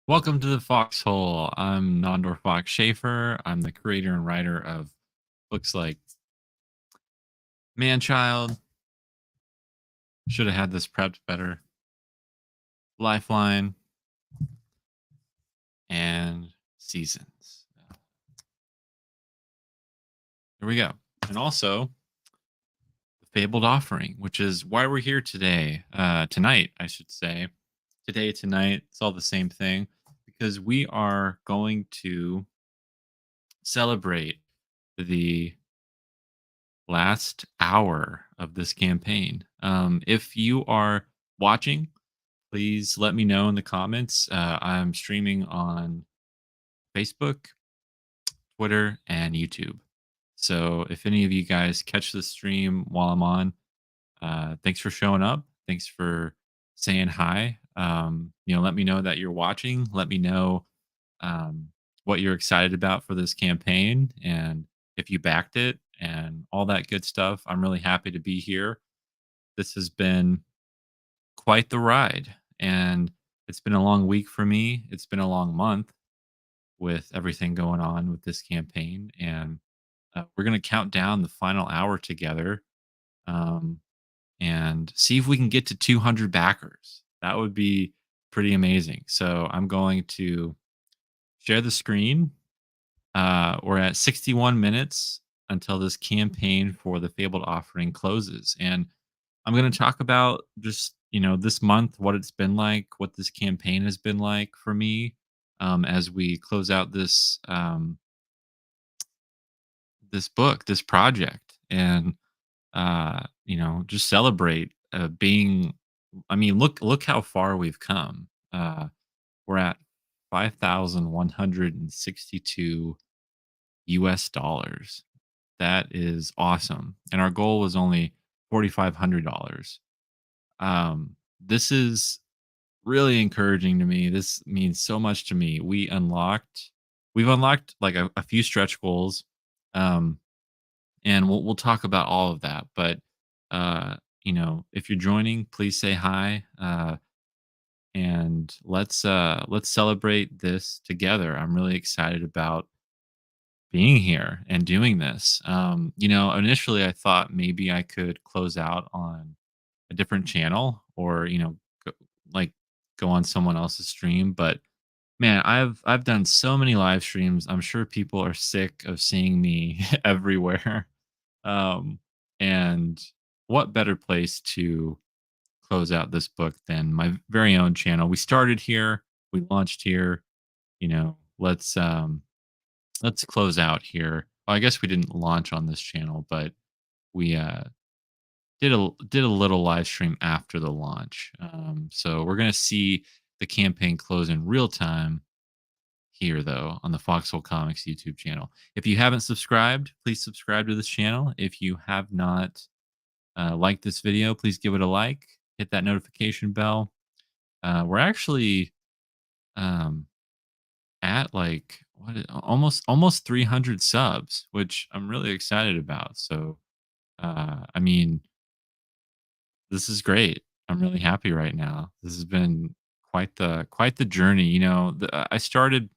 Welcome to the Foxhole. I'm Nondor Fox Schaefer. I'm the creator and writer of books like Manchild, Should Have Had This Prepped Better, Lifeline, and Seasons. Here we go. And also the Fabled Offering, which is why we're here today. Tonight, I should say. Today, tonight, it's all the same thing because we are going to celebrate the last hour of this campaign. If you are watching, please let me know in the comments. I'm streaming on Facebook, Twitter, and YouTube. So if any of you guys catch the stream while I'm on, thanks for showing up. Thanks for saying hi. Let me know that you're watching. Let me know um, what you're excited about for this campaign and if you backed it and all that good stuff. I'm really happy to be here. This has been quite the ride, and it's been a long week for me. It's been a long month with everything going on with this campaign, and we're going to count down the final hour together um, and see if we can get to 200 backers. That would be pretty amazing. So I'm going to share the screen. We're at 61 minutes until this campaign for the Fabled Offering closes. And I'm going to talk about just, this month, what it's been like, what this campaign has been like for me as we close out this book, this project, and just celebrate being. I mean, look how far we've come. We're at 5,162 US dollars. That is awesome. And our goal was only $4,500. This is really encouraging to me. This means so much to me. We've unlocked like a few stretch goals. Um, and we'll talk about all of that. But if you're joining, please say hi. And let's celebrate this together. I'm really excited about being here and doing this. Initially I thought maybe I could close out on a different channel or, go, like go on someone else's stream, but man, I've done so many live streams. I'm sure people are sick of seeing me everywhere. Um and what better place to close out this book than my very own channel. We started here, we launched here, let's close out here. Well, I guess we didn't launch on this channel, but we did a little live stream after the launch. So we're gonna see the campaign close in real time here, though, on the Foxhole Comics YouTube channel. If you haven't subscribed, please subscribe to this channel. If you have not liked this video, please give it a like. Hit that notification bell. We're actually um, at like almost 300 subs, which I'm really excited about. So, I mean, this is great. I'm really happy right now. This has been quite the journey. I started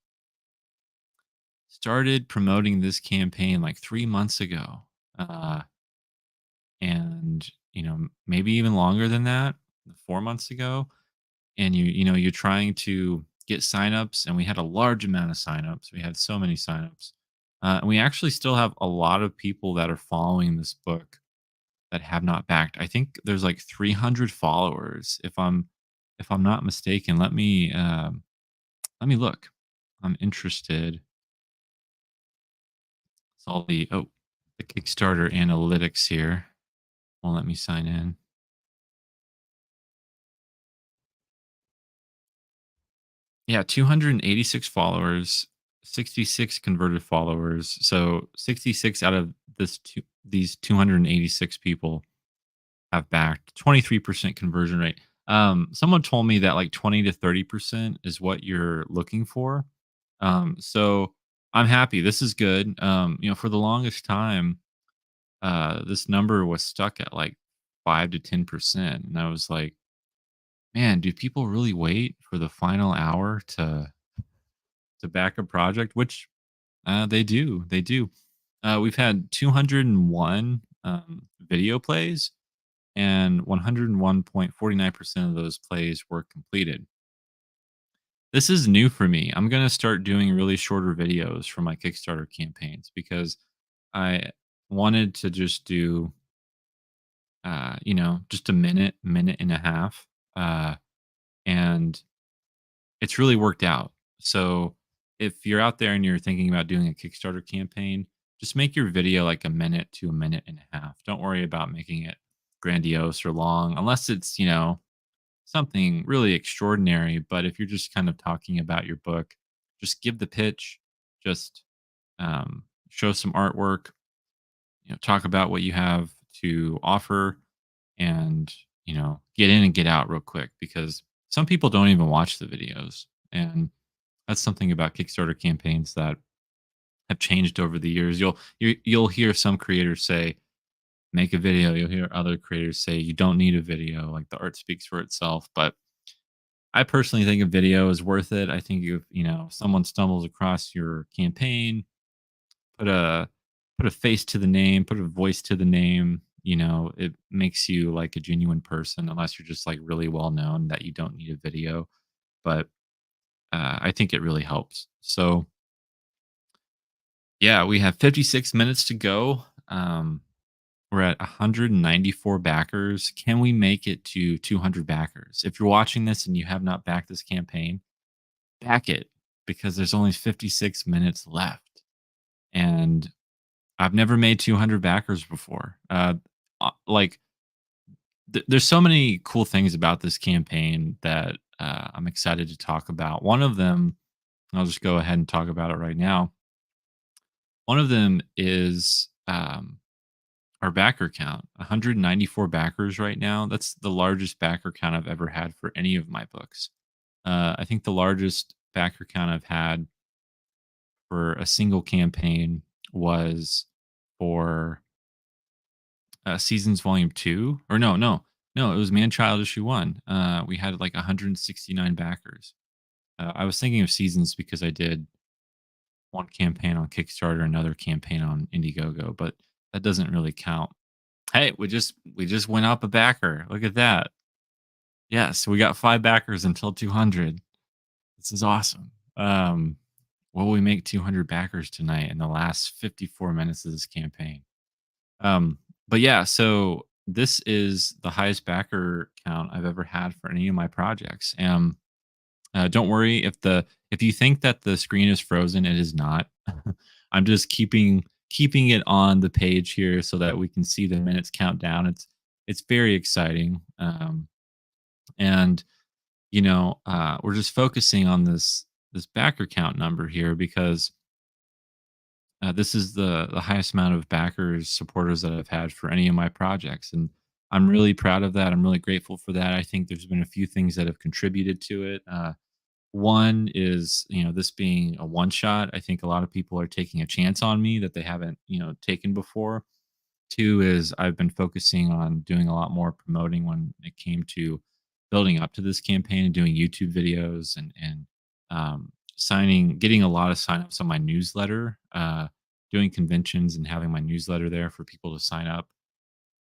promoting this campaign like 3 months ago, uh, and maybe even longer than that, 4 months ago. And you're trying to get signups, and we had a large amount of signups. We had so many signups. And we actually still have a lot of people that are following this book that have not backed. I think there's like 300 followers, if I'm not mistaken. Let me look. I'm interested. It's all the Kickstarter analytics here. Won't let me sign in. Yeah, 286 followers, 66 converted followers. So 66 out of these 286 people have backed. 23% conversion rate. Someone told me that like 20 to 30% is what you're looking for. So I'm happy. This is good. For the longest time, this number was stuck at like 5 to 10%. And I was like, man, do people really wait for the final hour to to back a project, which they do. They do. We've had 201 video plays, and 101.49% of those plays were completed. This is new for me. I'm going to start doing really shorter videos for my Kickstarter campaigns because I wanted to just do, just a minute, minute and a half. And it's really worked out. So if you're out there and you're thinking about doing a Kickstarter campaign, just make your video like a minute to a minute and a half. Don't worry about making it grandiose or long unless it's, something really extraordinary. But if you're just kind of talking about your book, just give the pitch, just show some artwork, talk about what you have to offer, and get in and get out real quick because some people don't even watch the videos, and that's something about Kickstarter campaigns that have changed over the years. You'll hear some creators say make a video. You'll hear other creators say you don't need a video, like the art speaks for itself. But I personally think a video is worth it. I think if someone stumbles across your campaign, put a put a face to the name, put a voice to the name. It makes you like a genuine person, unless you're just like really well known that you don't need a video. But I think it really helps. So yeah, we have 56 minutes to go. We're at 194 backers. Can we make it to 200 backers? If you're watching this and you have not backed this campaign, back it because there's only 56 minutes left. And I've never made 200 backers before. Like, there's so many cool things about this campaign that I'm excited to talk about. One of them, I'll just go ahead and talk about it right now. One of them is our backer count, 194 backers right now. That's the largest backer count I've ever had for any of my books. I think the largest backer count I've had for a single campaign was for Seasons Volume 2. Or no, it was Man Child Issue 1. We had like 169 backers. I was thinking of Seasons because I did one campaign on Kickstarter, another campaign on Indiegogo, but that doesn't really count. Hey, we just went up a backer. Look at that. Yes, we got 5 backers until 200. This is awesome. Will we make 200 backers tonight in the last 54 minutes of this campaign? But yeah, so this is the highest backer count I've ever had for any of my projects. Don't worry if you think that the screen is frozen, it is not. I'm just keeping it on the page here so that we can see the minutes count down. It's very exciting, and we're just focusing on this backer count number here because this is the highest amount of backers supporters that I've had for any of my projects, and I'm really proud of that. I'm really grateful for that. I think there's been a few things that have contributed to it. One is, this being a one shot. I think a lot of people are taking a chance on me that they haven't, taken before. Two is I've been focusing on doing a lot more promoting when it came to building up to this campaign and doing YouTube videos and getting a lot of signups on my newsletter, doing conventions and having my newsletter there for people to sign up.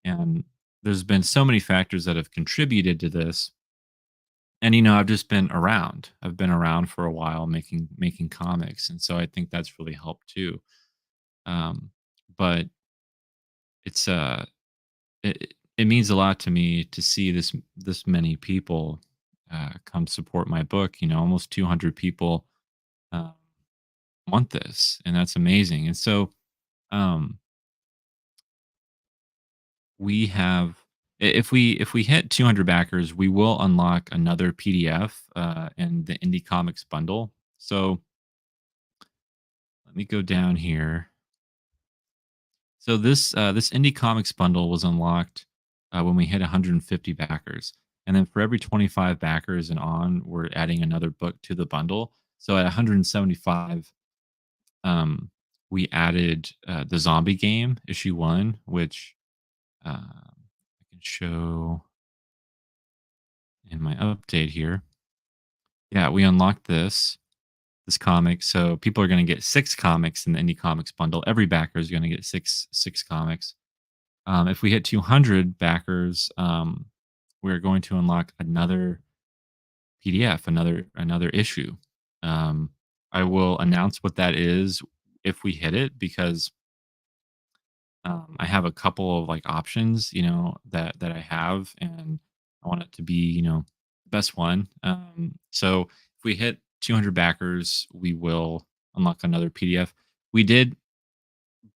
And there's been so many factors that have contributed to this. And I've just been around. I've been around for a while making comics, and so I think that's really helped too. But it's it means a lot to me to see this many people come support my book. Almost 200 people uh, want this, and that's amazing. And so um, we have if we hit 200 backers, we will unlock another PDF in the Indie Comics bundle. So let me go down here. So this Indie Comics bundle was unlocked when we hit 150 backers, and then for every 25 backers and on, we're adding another book to the bundle. So at 175, we added the Zombie Game issue 1, which I can show in my update here. Yeah, we unlocked this. this comic. So people are going to get 6 comics in the indie comics bundle. Every backer is going to get six comics. If we hit 200 backers, we're going to unlock another PDF, another issue. Um, I will announce what that is if we hit it because I have a couple of like options, that I have, and I want it to be, the best one. So if we hit 200 backers, we will unlock another PDF. We did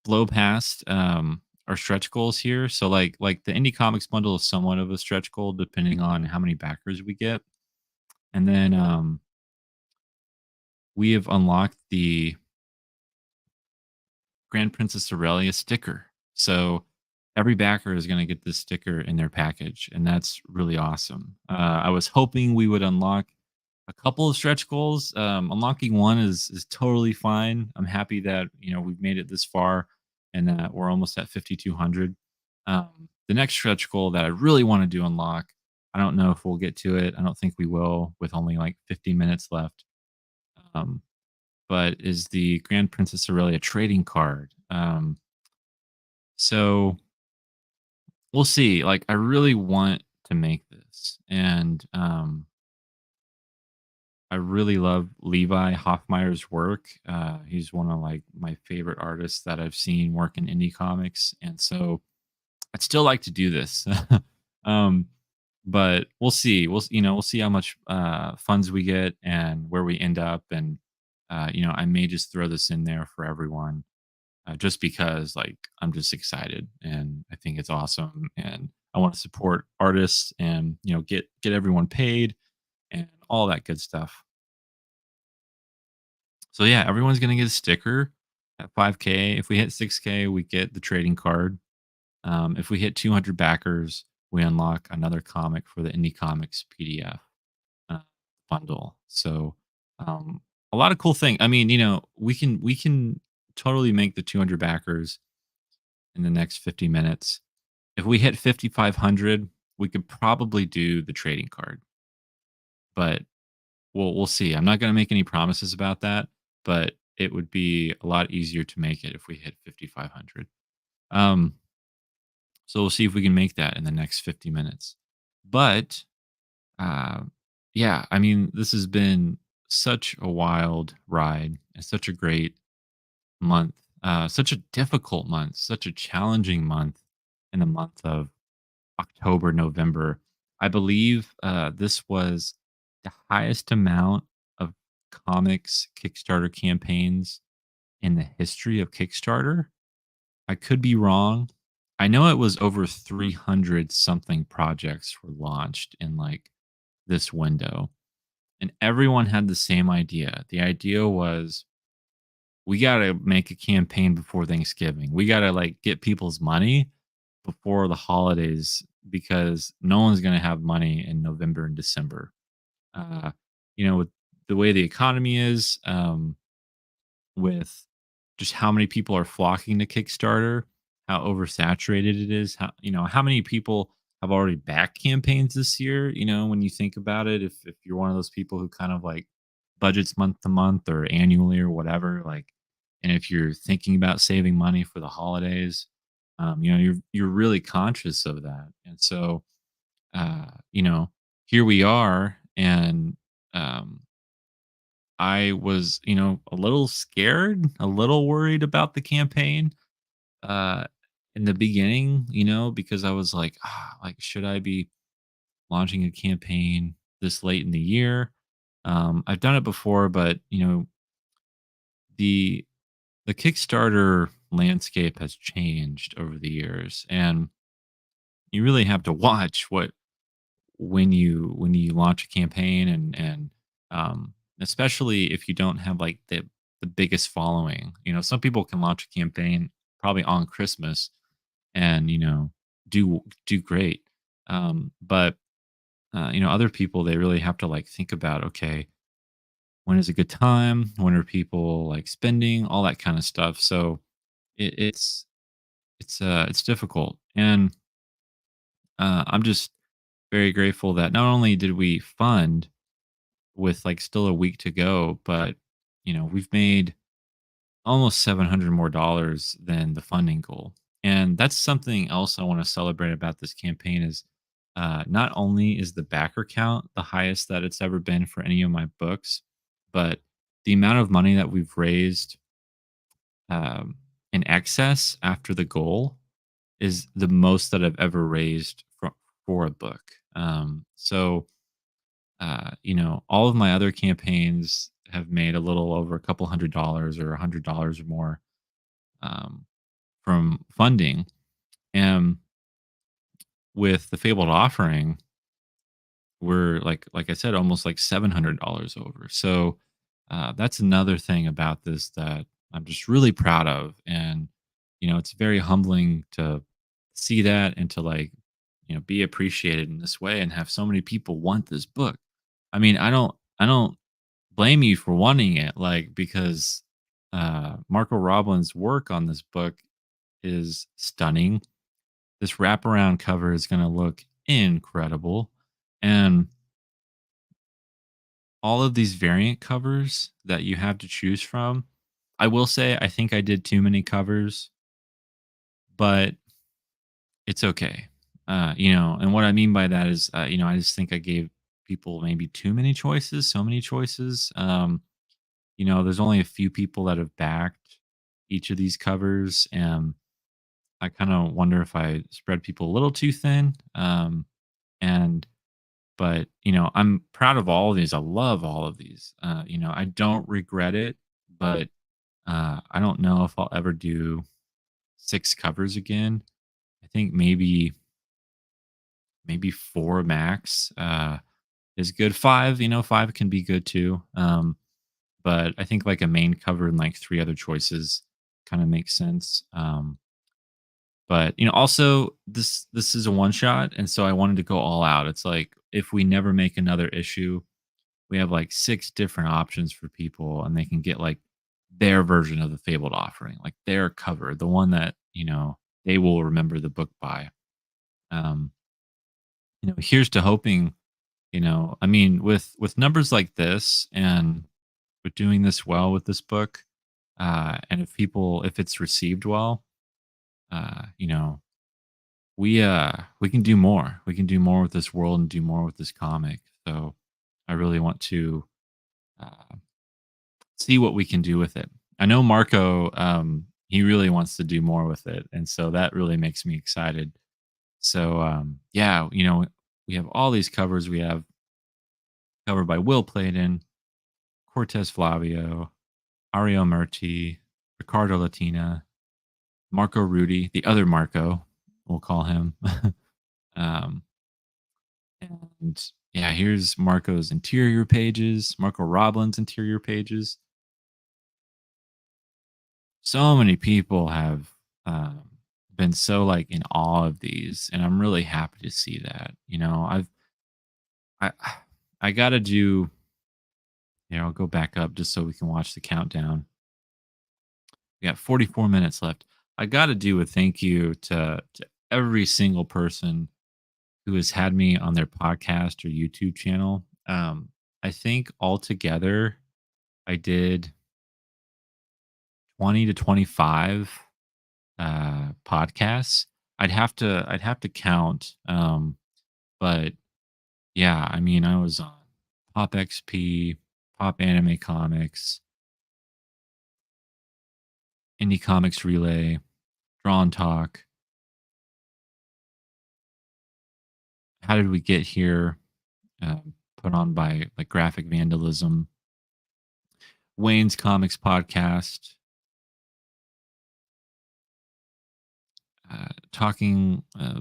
blow past our stretch goals here. So like the indie comics bundle is somewhat of a stretch goal depending on how many backers we get. And then we have unlocked the Grand Princess Aurelia sticker. So every backer is going to get this sticker in their package, and that's really awesome. I was hoping we would unlock a couple of stretch goals. Unlocking one is totally fine. I'm happy that we've made it this far, and that we're almost at 5,200. The next stretch goal that I really want to do unlock. I don't know if we'll get to it. I don't think we will, with only like 50 minutes left. Um, but is the Grand Princess Aurelia trading card. So we'll see. Like, I really want to make this, and I really love Levi Hoffmeyer's work. He's one of like my favorite artists that I've seen work in indie comics, and so I'd still like to do this. um, but we'll see. We'll see how much funds we get and where we end up, and I may just throw this in there for everyone just because like I'm just excited and I think it's awesome and I want to support artists and get everyone paid and all that good stuff. So yeah, everyone's gonna get a sticker at 5K. If we hit 6K, we get the trading card. If we hit 200 backers, we unlock another comic for the Indie Comics PDF uh, bundle. So a lot of cool thing. I mean, we can totally make the 200 backers in the next 50 minutes. If we hit 5,500, we could probably do the trading card, but we'll see. I'm not going to make any promises about that, but it would be a lot easier to make it if we hit 5,500. Um, so we'll see if we can make that in the next 50 minutes. But uh, yeah, I mean, this has been such a wild ride and such a great month, such a difficult month, such a challenging month in the month of October, November. I believe this was the highest amount of comics Kickstarter campaigns in the history of Kickstarter. I could be wrong. I know it was over 300 something projects were launched in like this window, and everyone had the same idea. The idea was we got to make a campaign before Thanksgiving. We got to like get people's money before the holidays because no one's going to have money in November and December. Uh, with the way the economy is, with just how many people are flocking to Kickstarter, how oversaturated it is, how many people have already backed campaigns this year, when you think about it, if you're one of those people who kind of like budgets month to month or annually or whatever, like, and if you're thinking about saving money for the holidays, you're really conscious of that. And so uh, you know, here we are, and um I was, a little scared, a little worried about the campaign uh in the beginning, because I was like should I be launching a campaign this late in the year? I've done it before, but the the Kickstarter landscape has changed over the years, and you really have to watch what when you launch a campaign, and especially if you don't have like the biggest following. Some people can launch a campaign probably on Christmas and do great. But other people, they really have to like think about, okay, when is a good time, when are people like spending, all that kind of stuff. So it's difficult, and I'm just very grateful that not only did we fund with like still a week to go, but we've made almost 700 more dollars than the funding goal. And that's something else I want to celebrate about this campaign is not only is the backer count the highest that it's ever been for any of my books, but the amount of money that we've raised um, in excess after the goal is the most that I've ever raised for a book. All of my other campaigns have made a little over a couple $100 or $100 or more um, from funding. And with the Fabled offering, we're like I said, almost like $700 over. So that's another thing about this that I'm just really proud of, and it's very humbling to see that and to be appreciated in this way and have so many people want this book. I mean, I don't blame you for wanting it, like because Marco Roblin's work on this book is stunning. This wraparound cover is going to look incredible. And all of these variant covers that you have to choose from, I will say, I think I did too many covers, but it's okay. And what I mean by that is, I just think I gave people maybe too many choices, so many choices. There's only a few people that have backed each of these covers, and I kind of wonder if I spread people a little too thin. And But, I'm proud of all of these. I love all of these. I don't regret it, but I don't know if I'll ever do 6 covers again. I think maybe 4 max is good. 5, 5 can be good too. But I think like a main cover and like 3 other choices kind of makes sense. But also this is a one shot, and so I wanted to go all out. It's like if we never make another issue, we have like 6 different options for people, and they can get like their version of the Fabled offering, like their cover, the one that, they will remember the book by. Um, here's to hoping, I mean, with numbers like this and with doing this well with this book, and if it's received well, uh, you know, we can do more. We can do more with this world and do more with this comic. So I really want to uh, see what we can do with it. I know Marco, he really wants to do more with it, and so that really makes me excited. So, yeah, we have all these covers. We have cover by Will Pladen, Cortez Flavio, Ario Murti, Ricardo Latina, Marco Rudy, the other Marco, we'll call him. um, and yeah, here's Marco's interior pages, Marco Roblin's interior pages. So many people have um, been so like in awe of these, and I'm really happy to see that. I I gotta do. I'll go back up just so we can watch the countdown. We got 44 minutes left. I gotta do a thank you to every single person who has had me on their podcast or YouTube channel. I think altogether I did 20 to 25 podcasts. I'd have to count. But yeah, I mean, I was on Pop XP, Pop Anime Comics, Indie Comics Relay, Drawn Talk. How did we get here? Put on by like Graphic Vandalism, Wayne's Comics Podcast, uh, talking uh,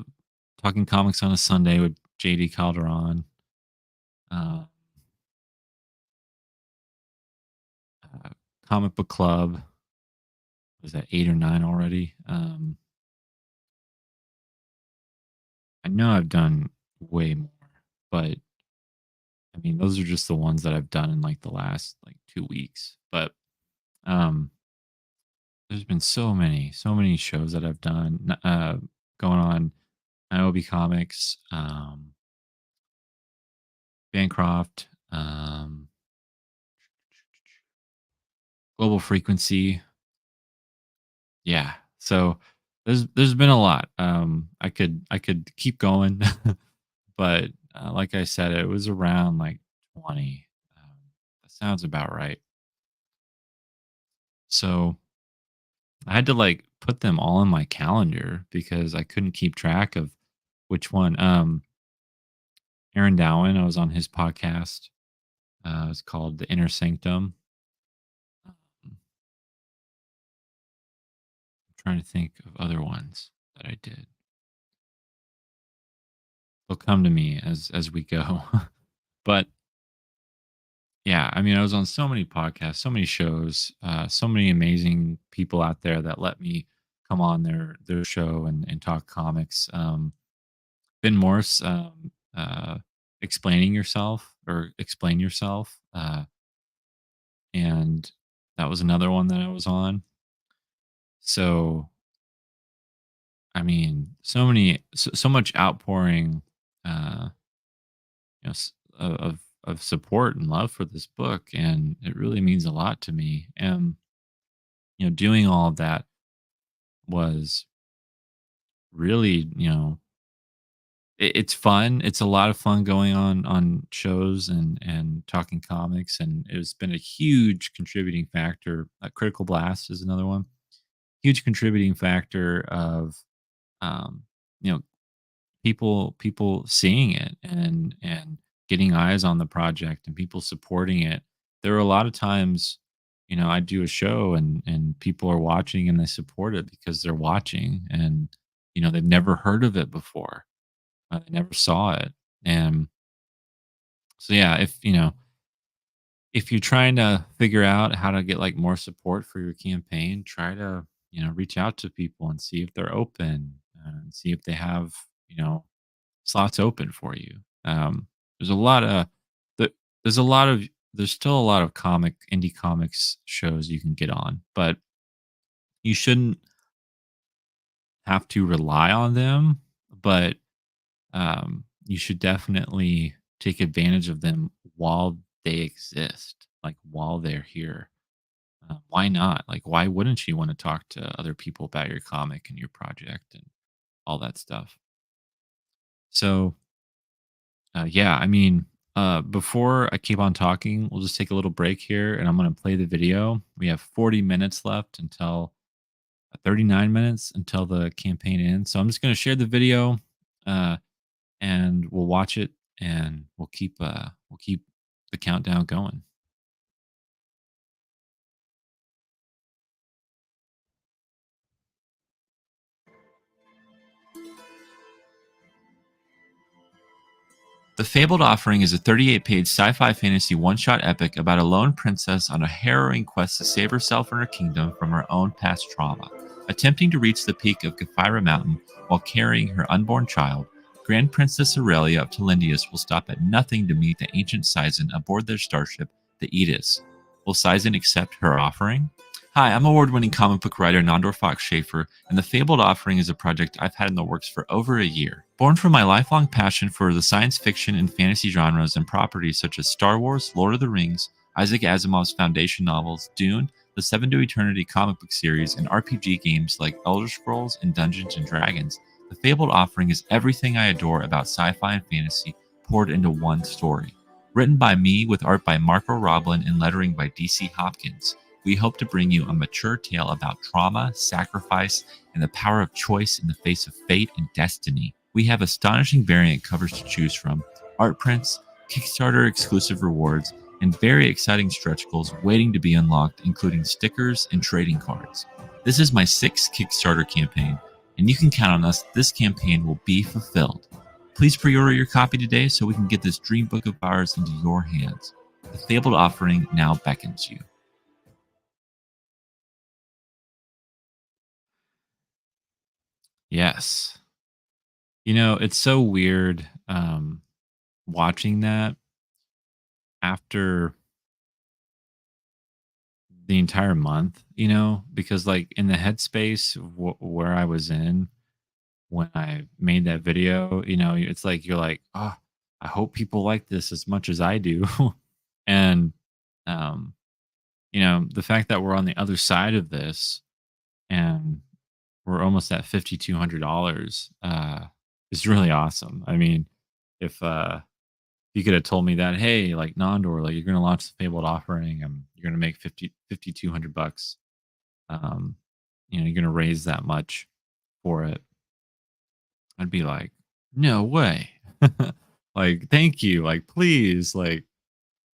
talking comics on a Sunday with JD Calderon. Uh, uh, Comic Book Club. Was that 8 or 9 already? I know I've done way more, but I mean, those are just the ones that I've done in like the last like 2 weeks. But um, there's been so many shows that I've done going on IOB Comics, Bancroft, global frequency. Yeah. So there's been a lot. I could keep going, but like I said, it was around like 20. Um, that sounds about right. So I had to like put them all in my calendar because I couldn't keep track of which one. Aaron Dowan, I was on his podcast. It's called The Inner Sanctum. I'm trying to think of other ones that I did. They'll come to me as we go. But yeah, I mean, I was on so many podcasts, so many shows, so many amazing people out there that let me come on their show and talk comics. Ben Morse, explaining yourself or explain yourself, and that was another one that I was on. So I mean, so much outpouring, uh, of support and love for this book, and it really means a lot to me. And doing all of that was really, it's fun. It's a lot of fun going on shows and talking comics, and it's been a huge contributing factor. Critical Blast is another one. Huge contributing factor of um, you know people seeing it and getting eyes on the project and people supporting it. There are a lot of times, I do a show and people are watching and they support it because they're watching and they've never heard of it before. They never saw it. And so yeah, if you're trying to figure out how to get like more support for your campaign, try to reach out to people and see if they're open and see if they have you know slots open for you. There's a lot of the there's a lot of there's still a lot of indie comics shows you can get on, but you shouldn't have to rely on them. But you should definitely take advantage of them while they exist, like while they're here. Why not? Like, why wouldn't you want to talk to other people about your comic and your project and all that stuff? So yeah, I mean, before I keep on talking, we'll just take a little break here and I'm going to play the video. We have 40 minutes left until 39 minutes until the campaign ends. So I'm just going to share the video uh, and we'll watch it and we'll keep the countdown going. The Fabled Offering is a 38-page sci-fi fantasy one-shot epic about a lone princess on a harrowing quest to save herself and her kingdom from her own past trauma. Attempting to reach the peak of Gafira Mountain while carrying her unborn child, Grand Princess Aurelia of Telindius will stop at nothing to meet the ancient Sizen aboard their starship, the Aegis. Will Sizen accept her offering? Hi, I'm award-winning comic book writer Nandor Fox Schaefer, and The Fabled Offering is a project I've had in the works for over a year. Born from my lifelong passion for the science fiction and fantasy genres and properties such as Star Wars, Lord of the Rings, Isaac Asimov's Foundation novels, Dune, the Seven to Eternity comic book series, and RPG games like Elder Scrolls and Dungeons and Dragons, The Fabled Offering is everything I adore about sci-fi and fantasy poured into one story. Written by me with art by Marco Roblin and lettering by DC Hopkins, we hope to bring you a mature tale about trauma, sacrifice, and the power of choice in the face of fate and destiny. We have astonishing variant covers to choose from, art prints, Kickstarter exclusive rewards, and very exciting stretch goals waiting to be unlocked, including stickers and trading cards. This is my sixth Kickstarter campaign, and you can count on us, this campaign will be fulfilled. Please pre-order your copy today so we can get this dream book of ours into your hands. The Fabled Offering now beckons you. Yes. It's so weird watching that after the entire month, because like in the headspace where I was in when I made that video, it's like you're like, oh, I hope people like this as much as I do. And um, the fact that we're on the other side of this and we're almost at $5,200 is really awesome. I mean, if you could have told me that, hey, like Nondor, like you're going to launch the Fabled offering and you're going to make 5,200 bucks. Um, you're going to raise that much for it. I'd be like, no way. Like, thank you. Like, please. Like,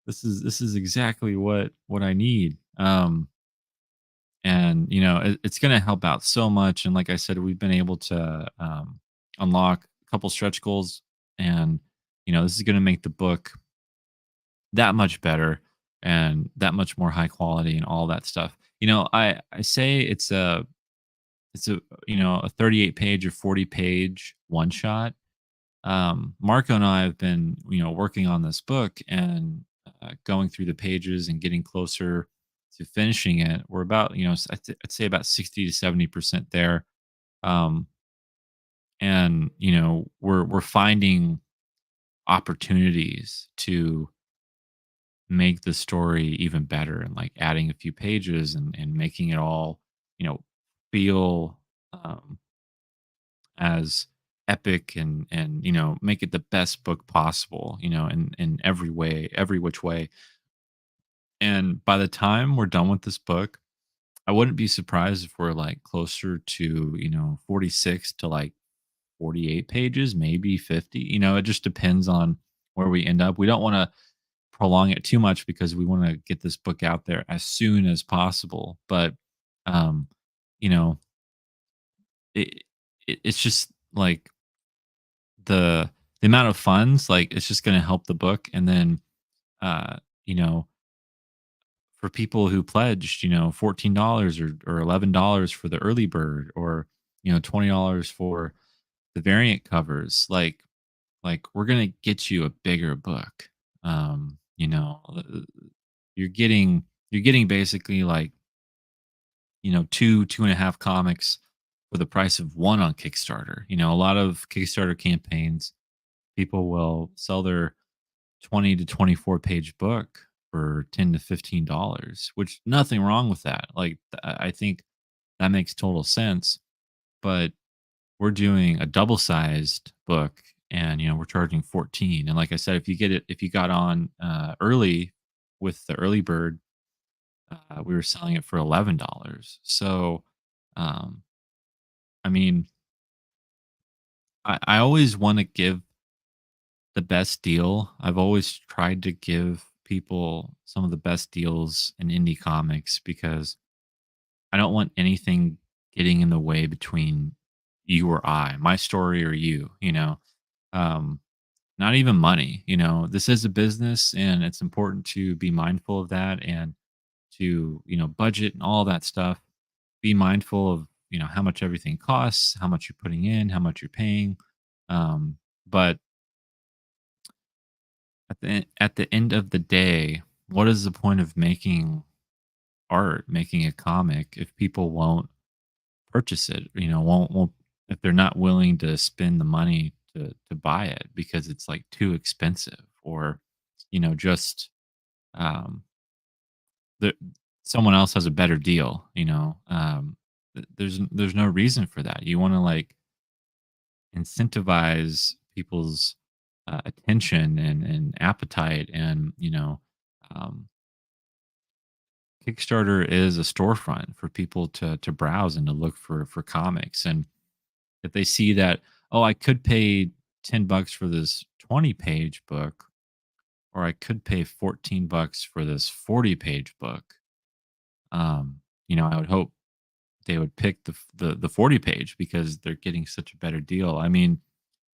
this is exactly what I need. And it's going to help out so much. And like I said, we've been able to unlock a couple stretch goals, and this is going to make the book that much better and that much more high quality and all that stuff. I say it's a a 38 page or 40 page one shot. Marco and I have been working on this book and going through the pages and getting closer to finishing it. We're about I'd say about 60 to 70% there. um, and we're finding opportunities to make the story even better, and like adding a few pages and making it all feel um, as epic, and make it the best book possible, in every way, every which way. And by the time we're done with this book, I wouldn't be surprised if we're like closer to 46 to like 48 pages, maybe 50. It just depends on where we end up. We don't want to prolong it too much because we want to get this book out there as soon as possible. But um you know it, it's just like the amount of funds, like it's just going to help the book. And then uh you know for people who pledged $14 or $11 for the early bird, or $20 for the variant covers, like we're gonna get you a bigger book. You're getting basically like two and a half comics for the price of one on Kickstarter. A lot of Kickstarter campaigns, people will sell their 20 to 24 page book for $10 to $15, which nothing wrong with that. Like I think that makes total sense. But we're doing a double sized book, and we're charging 14. And like I said, if you got on early with the early bird, we were selling it for $11. So um I mean, I always want to give the best deal. I've always tried to give people some of the best deals in indie comics because I don't want anything getting in the way between you or I, my story or you. Um, Not even money. This is a business, and it's important to be mindful of that, and to, budget and all that stuff. Be mindful of, how much everything costs, how much you're putting in, how much you're paying. But at the end of the day, what is the point of making art, making a comic, if people won't purchase it? Won't if they're not willing to spend the money to buy it because it's like too expensive, or just um the someone else has a better deal. There's no reason for that. You want to like incentivize people's attention and appetite. And um, Kickstarter is a storefront for people to browse and to look for comics. And if they see that, oh, I could pay $10 for this 20-page book, or I could pay $14 for this 40-page book, I would hope they would pick the 40 page because they're getting such a better deal. I mean,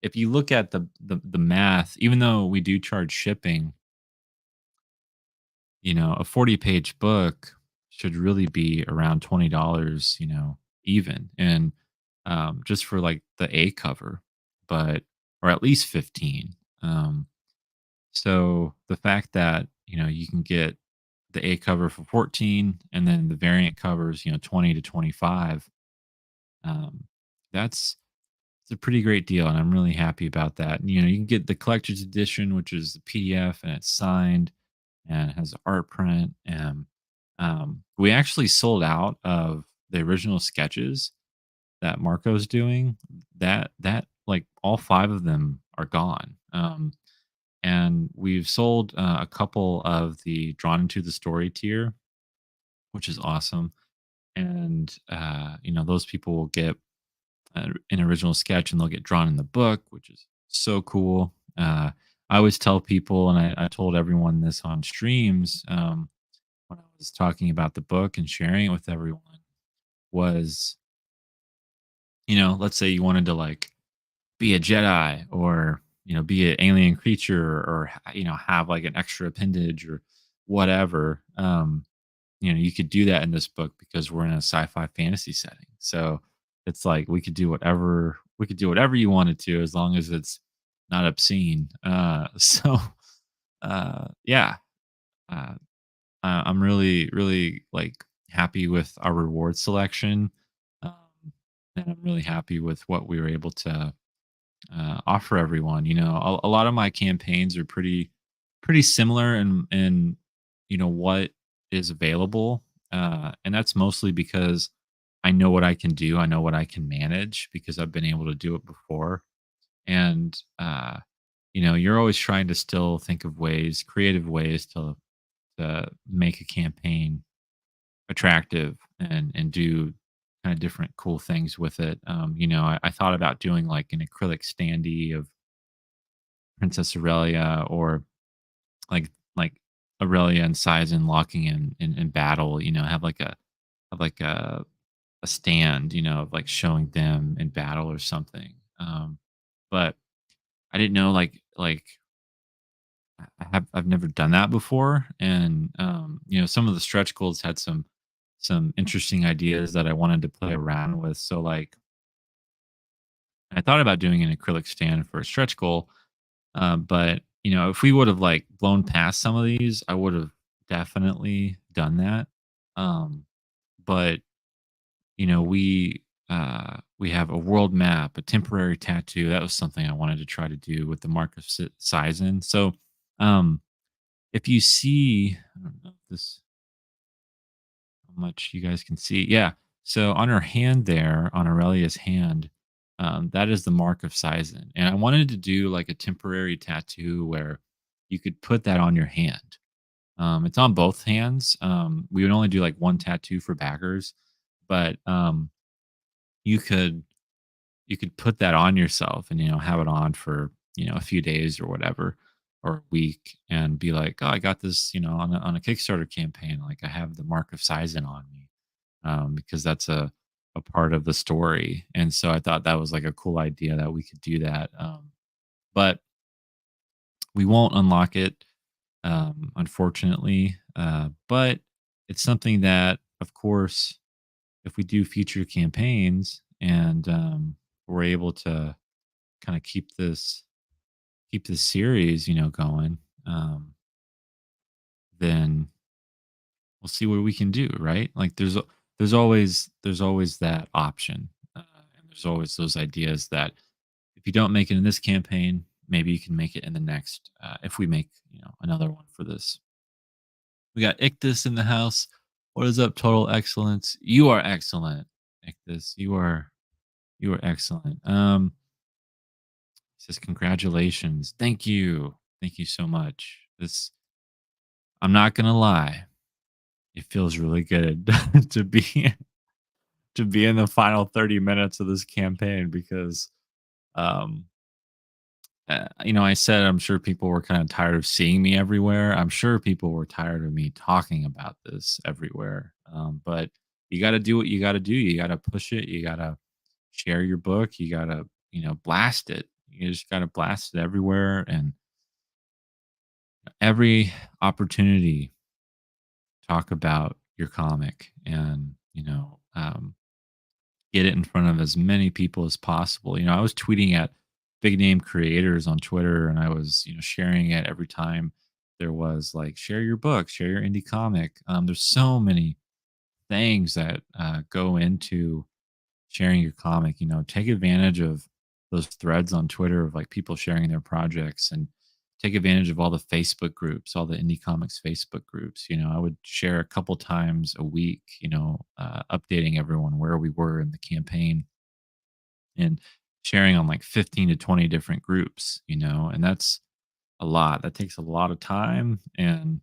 if you look at the math, even though we do charge shipping, a 40-page book should really be around $20, even. And just for like the A cover, but or at least 15. So the fact that, you can get the A cover for 14, and then the variant covers, 20 to 25, um, that's it's a pretty great deal, and I'm really happy about that. And, you can get the collector's edition, which is the PDF, and it's signed and it has art print. And We actually sold out of the original sketches that Marco's doing. That like all 5 of them are gone. And we've sold a couple of the drawn into the story tier, which is awesome. And those people will get an original sketch and they'll get drawn in the book, which is so cool. I always tell people, and I told everyone this on streams when I was talking about the book and sharing it with everyone, was, let's say you wanted to like be a Jedi, or be an alien creature, or have like an extra appendage or whatever. You could do that in this book because we're in a sci-fi fantasy setting. So it's like we could do whatever you wanted to, as long as it's not obscene. Yeah, uh, I'm really, really like happy with our reward selection, um, and I'm really happy with what we were able to offer everyone. A lot of my campaigns are pretty similar in what is available, and that's mostly because I know what I can do. I know what I can manage because I've been able to do it before. And you're always trying to still think of creative ways to make a campaign attractive and do kind of different cool things with it. I thought about doing like an acrylic standee of Princess Aurelia, or like Aurelia and Sizen locking in battle. Have like a stand, of like showing them in battle or something. But I didn't know I've never done that before, and some of the stretch goals had some interesting ideas that I wanted to play around with. So like I thought about doing an acrylic stand for a stretch goal, but if we would have like blown past some of these, I would have definitely done that. Um, but we have a world map, a temporary tattoo. That was something I wanted to try to do with the mark of Sizen. So um, if you see, I don't know if this how much you guys can see. Yeah. So on her hand there, on Aurelia's hand, that is the mark of Sizen. And I wanted to do like a temporary tattoo where you could put that on your hand. It's on both hands. We would only do like one tattoo for backers, but you could you could put that on yourself and have it on for a few days or whatever, or a week, and be like, oh, I got this on a Kickstarter campaign, like I have the mark of Sizen on me, because that's a part of the story. And so I thought that was like a cool idea that we could do that. But we won't unlock it, unfortunately. But it's something that, of course, if we do future campaigns and we're able to kind of keep this series, going, then we'll see what we can do, right? Like there's always that option, and there's always those ideas that if you don't make it in this campaign, maybe you can make it in the next. If we make another one for this, we got Ictus in the house. What is up, Total Excellence? You are excellent, Ictus. You are excellent. Says congratulations. Thank you so much. This I'm not gonna lie, it feels really good to be in the final 30 minutes of this campaign because um I said I'm sure people were kind of tired of seeing me everywhere. I'm sure people were tired of me talking about this everywhere. But you got to do what you got to do. You got to push it. You got to share your book. You got to blast it. You just got to blast it everywhere, and every opportunity, talk about your comic, and get it in front of as many people as possible. I was tweeting at big name creators on Twitter, and I was, sharing it every time there was like, share your book, share your indie comic. There's so many things that go into sharing your comic. Take advantage of those threads on Twitter of like people sharing their projects, and take advantage of all the Facebook groups, all the indie comics Facebook groups. I would share a couple times a week, updating everyone where we were in the campaign and sharing on like 15 to 20 different groups, and that's a lot. That takes a lot of time. And,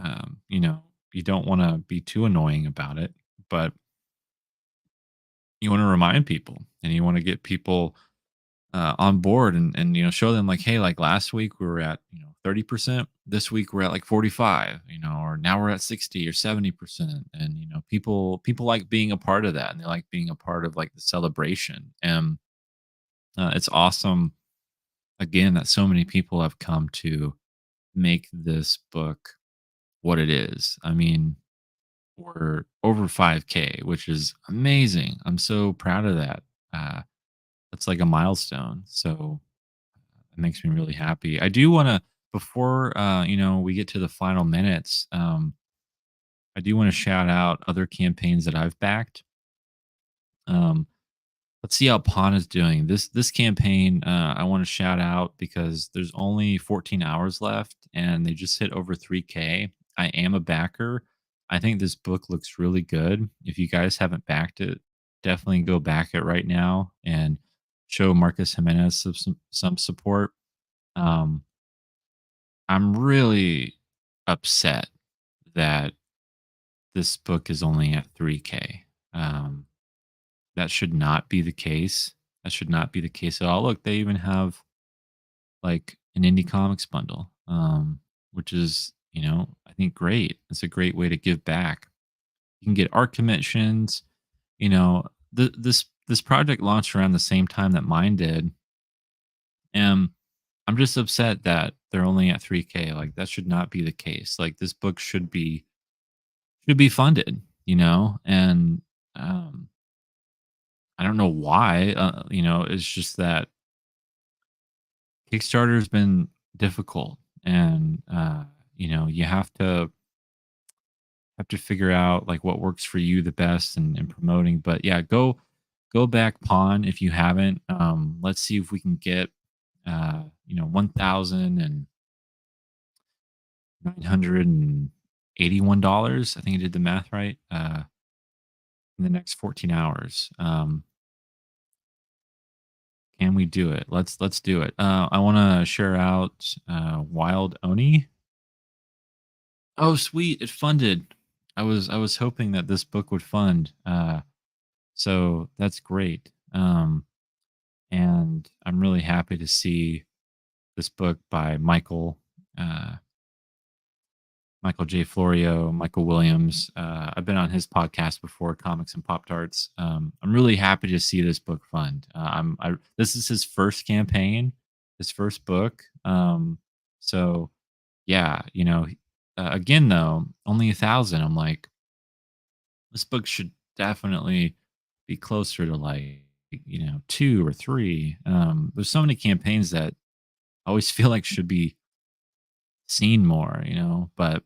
um, you know, you don't want to be too annoying about it, but you want to remind people and you want to get people on board and show them like, hey, like last week we were at 30%, this week we're at like 45, or now we're at 60 or 70%. And people like being a part of that, and they like being a part of like the celebration. And it's awesome again that so many people have come to make this book what it is. I mean, we're over 5K, which is amazing. I'm so proud of that. That's like a milestone. So it makes me really happy. I do want to, before we get to the final minutes, I do want to shout out other campaigns that I've backed. Um, let's see how Pawn is doing. This campaign, I want to shout out because there's only 14 hours left, and they just hit over 3K. I am a backer. I think this book looks really good. If you guys haven't backed it, definitely go back it right now and show Marcus Jimenez some support. Um, I'm really upset that this book is only at 3K. That should not be the case. That should not be the case at all. Look, they even have like an indie comics bundle, which is, I think great. It's a great way to give back. You can get art commissions. This project launched around the same time that mine did, and I'm just upset that they're only at 3K. Like that should not be the case. Like this book should be funded, and um, I don't know why. It's just that Kickstarter has been difficult, and you have to figure out like what works for you the best in promoting. But yeah, go back Pawn if you haven't. Let's see if we can get 1,981. I think I did the math right. In the next 14 hours. Can we do it? Let's do it. I want to share out Wild Oni. Oh, sweet! It funded. I was hoping that this book would fund. So that's great. And I'm really happy to see this book by Uh, Michael J. Florio, Michael Williams. I've been on his podcast before, Comics and Pop Tarts. I'm really happy to see this book fund. This is his first campaign, his first book. So yeah, again though, only 1,000. I'm like, this book should definitely be closer to like 2 or 3. There's so many campaigns that I always feel like should be seen more, but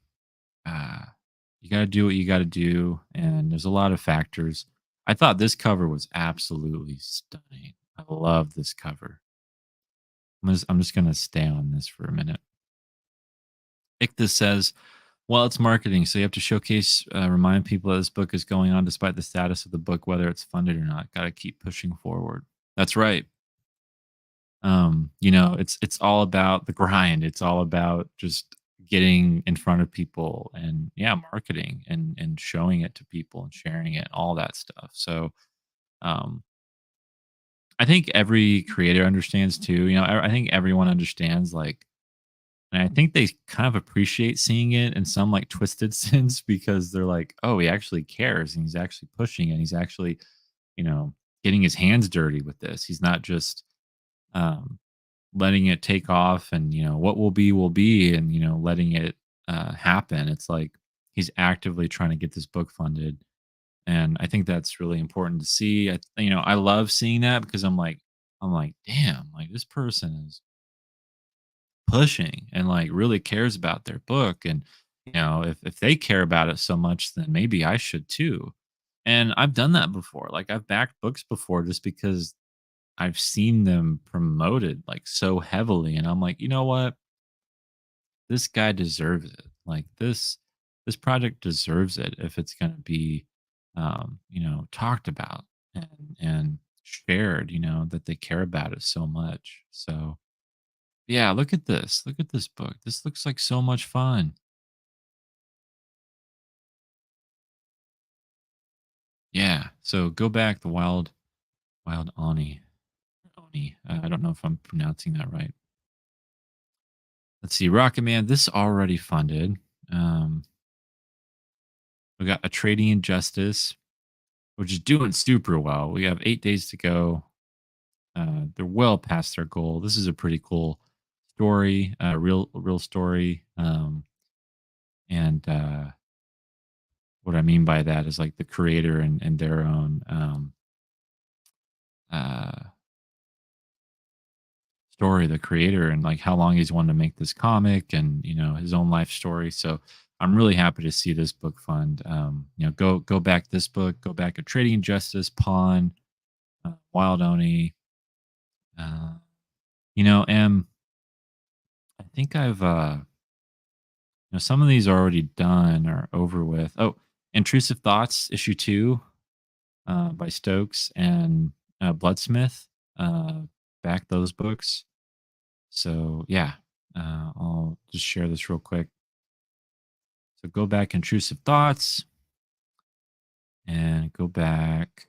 uh, you got to do what you got to do, and there's a lot of factors. I thought this cover was absolutely stunning. I love this cover. I'm just gonna stay on this for a minute. Ichthus says, "Well, it's marketing, so you have to showcase, remind people that this book is going on despite the status of the book, whether it's funded or not. Got to keep pushing forward." That's right. It's all about the grind. It's all about just getting in front of people and yeah, marketing and showing it to people and sharing it, all that stuff. So um I think every creator understands too. I think everyone understands like, and I think they kind of appreciate seeing it in some like twisted sense because they're like, oh, he actually cares and he's actually pushing it. He's actually, you know, getting his hands dirty with this. He's not just um letting it take off and what will be and letting it happen. It's like he's actively trying to get this book funded, and I think that's really important to see. I love seeing that because I'm like damn, like this person is pushing and like really cares about their book, and if they care about it so much, then maybe I should too. And I've done that before. Like I've backed books before just because I've seen them promoted like so heavily, and I'm like, you know what? This guy deserves it. Like this project deserves it if it's gonna be talked about and shared, that they care about it so much. So yeah, look at this. Look at this book. This looks like so much fun. Yeah. So go back the wild Oni. I don't know if I'm pronouncing that right. Let's see. Rocket Man, this already funded. Um, we got a trading injustice, which is doing super well. We have 8 days to go. They're well past their goal. This is a pretty cool story, real story. And what I mean by that is like the creator and their own uh, story, the creator, and like how long he's wanted to make this comic, and his own life story. So I'm really happy to see this book fund. Go back this book, go back a Trading Justice, Pawn, Wild Oni. Uh, and I think I've some of these are already done or over with. Oh, Intrusive Thoughts issue 2 by Stokes and Bloodsmith. Back those books. So yeah, I'll just share this real quick. So go back Intrusive Thoughts and go back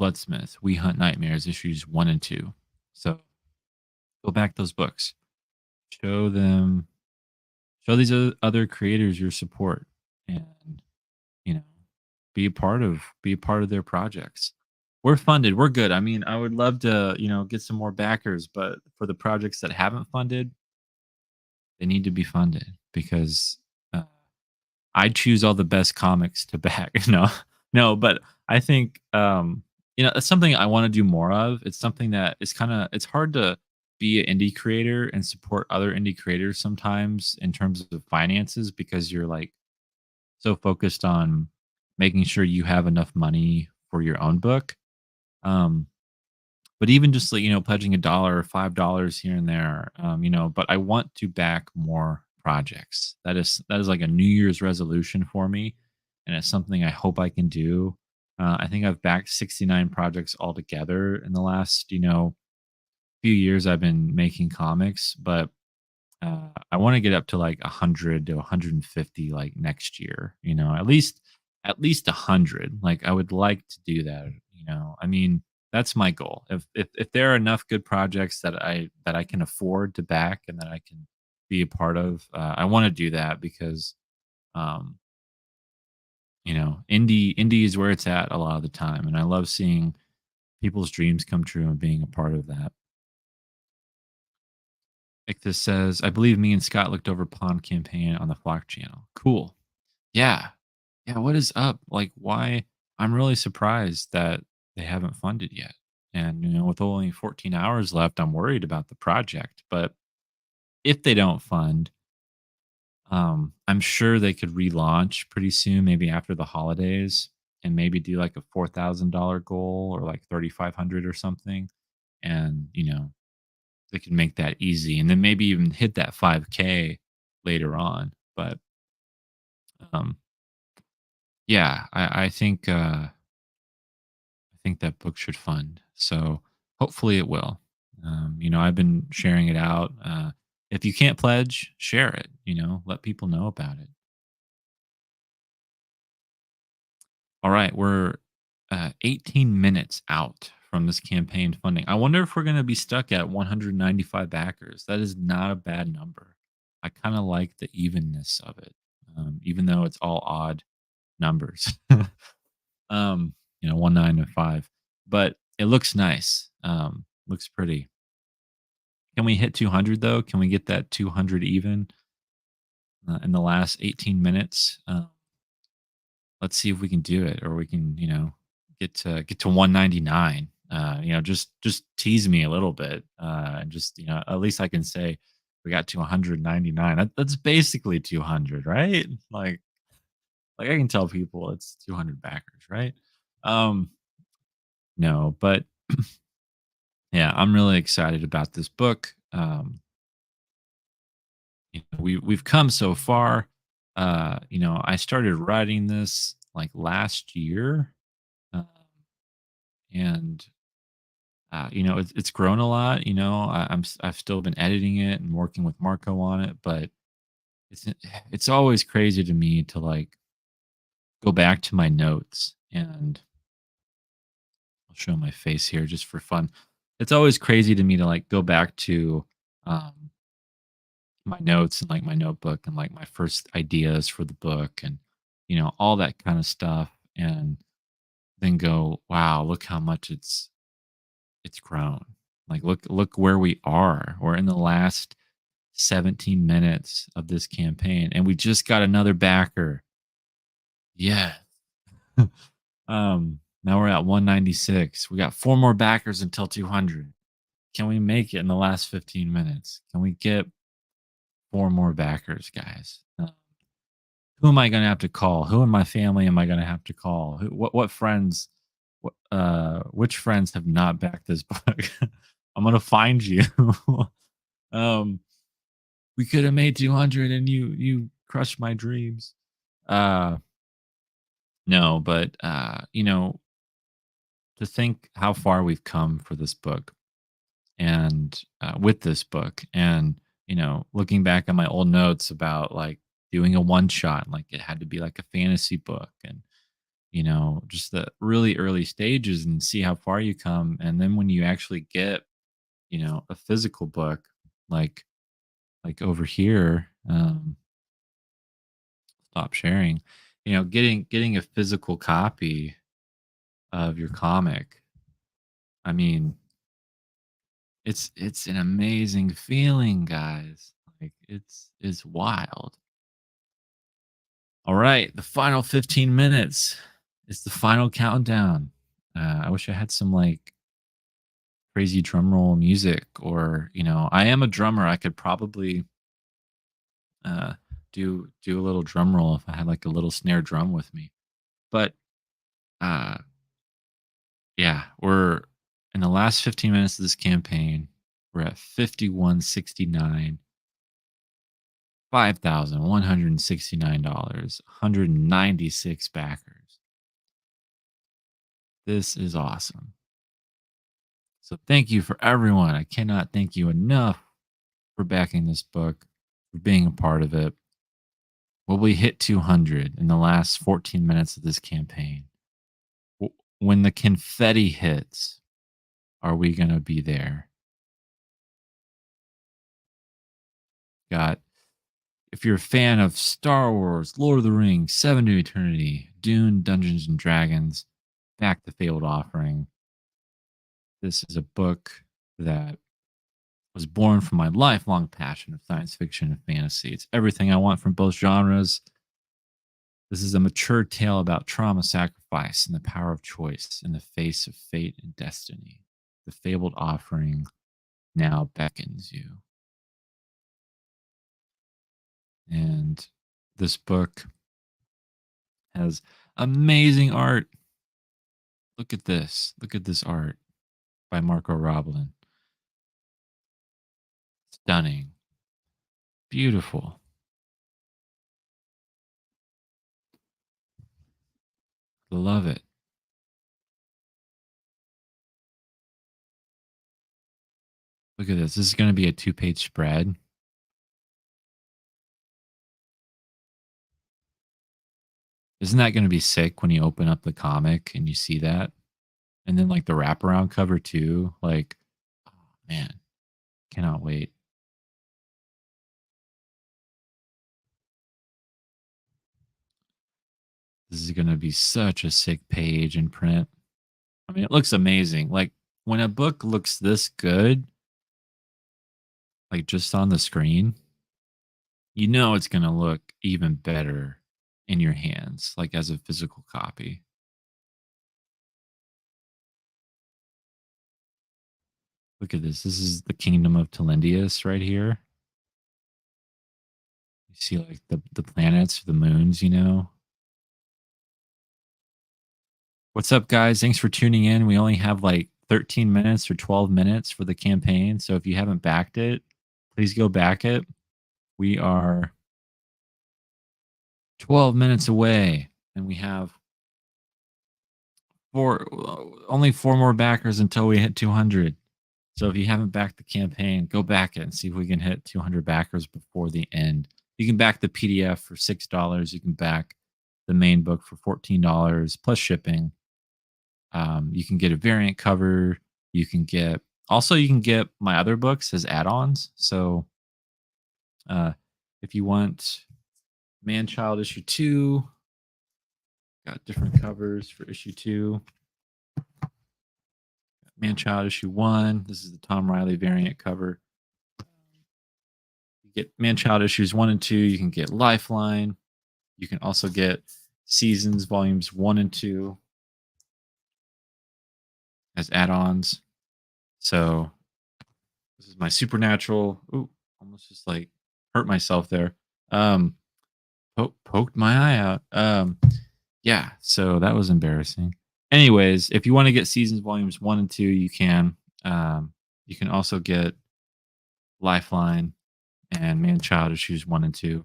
Bloodsmith. We Hunt Nightmares issues 1 and 2. So go back those books. Show them show these other creators your support, and you know be a part of their projects. We're funded, we're good. I mean, I would love to get some more backers, but for the projects that haven't funded, they need to be funded because I choose all the best comics to back. No, but I think it's something I want to do more of. It's something that is it's hard to be an indie creator and support other indie creators sometimes in terms of finances because you're like so focused on making sure you have enough money for your own book. Um, but even just like, pledging $1 or $5 here and there, but I want to back more projects. That is like a New Year's resolution for me, and it's something I hope I can do. I think I've backed 69 projects altogether in the last, few years I've been making comics, but I want to get up to like 100 to 150 like next year, at least 100. Like I would like to do that, I mean, that's my goal. If there are enough good projects that I can afford to back and that I can be a part of, I want to do that because um, indie is where it's at a lot of the time, and I love seeing people's dreams come true and being a part of that. Like this says, I believe me and Scott looked over Pond campaign on the Flock channel. Cool. Yeah. Yeah. What is up? Like, why? I'm really surprised that they haven't funded yet. And, with only 14 hours left, I'm worried about the project. But if they don't fund, I'm sure they could relaunch pretty soon, maybe after the holidays, and maybe do like a $4,000 goal or like 3,500 or something. And, they can make that easy and then maybe even hit that 5K later on. But um, yeah, I think that book should fund. So hopefully it will. I've been sharing it out. If you can't pledge, share it. Let people know about it. All right, we're 18 minutes out from this campaign funding. I wonder if we're going to be stuck at 195 backers. That is not a bad number. I kind of like the evenness of it, even though it's all odd numbers. 1, 9, and 5, but it looks nice. Looks pretty. Can we hit 200 though? Can we get that 200 even in the last 18 minutes? Let's see if we can do it, or we can, get to 199. Just tease me a little bit, and just at least I can say We got to 199. That's basically 200, right? Like I can tell people it's 200 backers, right? Um, no, but yeah, I'm really excited about this book. We've come so far. I started writing this like last year, uh, and it's grown a lot. I've still been editing it and working with Marco on it, but it's it's always crazy to me to like go back to my notes, and I'll show my face here just for fun. It's always crazy to me to like go back to um, my notes and like my notebook and like my first ideas for the book and all that kind of stuff, and then go, wow, look how much it's grown. Like look where we are. We're in the last 17 minutes of this campaign and we just got another backer. Yeah. Now we're at 196. We got four more backers until 200. Can we make it in the last 15 minutes? Can we get four more backers, guys? Who am I going to have to call? Who in my family am I going to have to call? What friends? Which friends have not backed this book? I'm going to find you. um, we could have made 200, and you crushed my dreams. Uh, no, but to think how far we've come for this book and with this book, and looking back at my old notes about like doing a one shot, like it had to be like a fantasy book, and just the really early stages, and see how far you come, and then when you actually get a physical book, like over here, stop sharing, getting a physical copy of your comic. I mean, it's an amazing feeling, guys. Like it's wild. All right, the final 15 minutes. It's the final countdown. I wish I had some like crazy drum roll music, or I am a drummer. I could probably uh do a little drum roll if I had like a little snare drum with me. But uh yeah, we're in the last 15 minutes of this campaign. We're at 5169. $5,169, 196 backers. This is awesome. So thank you for everyone. I cannot thank you enough for backing this book, for being a part of it. Will we hit 200 in the last 14 minutes of this campaign? When the confetti hits, are we going to be there? Got, if you're a fan of Star Wars, Lord of the Rings, Seven to Eternity, Dune, Dungeons and Dragons, back the Fabled Offering. This is a book that was born from my lifelong passion of science fiction and fantasy. It's everything I want from both genres. This is a mature tale about trauma, sacrifice, and the power of choice in the face of fate and destiny. The Fabled Offering now beckons you. And this book has amazing art. Look at this. Look at this art by Marco Roblin. Stunning. Beautiful. Love it. Look at this. This is going to be a 2-page spread. Isn't that going to be sick when you open up the comic and you see that? And then like the wraparound cover too. Like, oh, man, cannot wait. This is going to be such a sick page in print. I mean, it looks amazing. Like when a book looks this good, like just on the screen, it's going to look even better in your hands, like as a physical copy. Look at this. This is the Kingdom of Telindius right here. You see like the planets, the moons, you know. What's up, guys? Thanks for tuning in. We only have like 13 minutes or 12 minutes for the campaign. So if you haven't backed it, please go back it. We are 12 minutes away and we have only four more backers until we hit 200. So if you haven't backed the campaign, go back it and see if we can hit 200 backers before the end. You can back the PDF for $6. You can back the main book for $14 plus shipping. You can get a variant cover. You can get my other books as add-ons. So if you want Man Child issue 2, got different covers for issue 2. Man Child issue 1. This is the Tom Riley variant cover. You get Man Child issues 1 and 2. You can get Lifeline. You can also get Seasons volumes 1 and 2 as add-ons. So this is my Supernatural. Ooh, almost just like hurt myself there. Poked my eye out. Yeah, so that was embarrassing. Anyways, if you want to get Seasons volumes 1 and 2, you can. You can also get Lifeline and Man Child issues 1 and 2.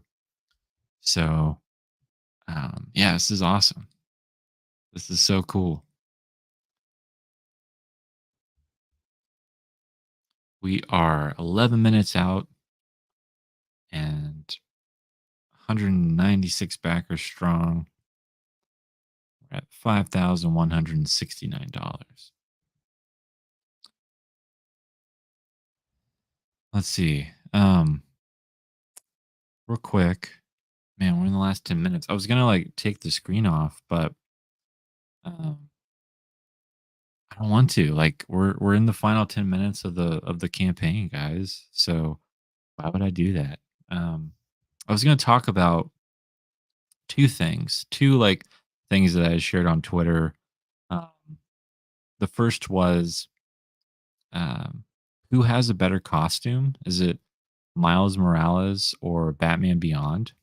So yeah, this is awesome. This is so cool. We are 11 minutes out and 196 backers strong. We're at $5,169. Let's see. Real quick. Man, we're in the last 10 minutes. I was gonna like take the screen off, but um I don't want to. Like we're in the final 10 minutes of the campaign, guys. So why would I do that? I was gonna talk about two like things that I shared on Twitter. Um, the first was um, who has a better costume? Is it Miles Morales or Batman Beyond?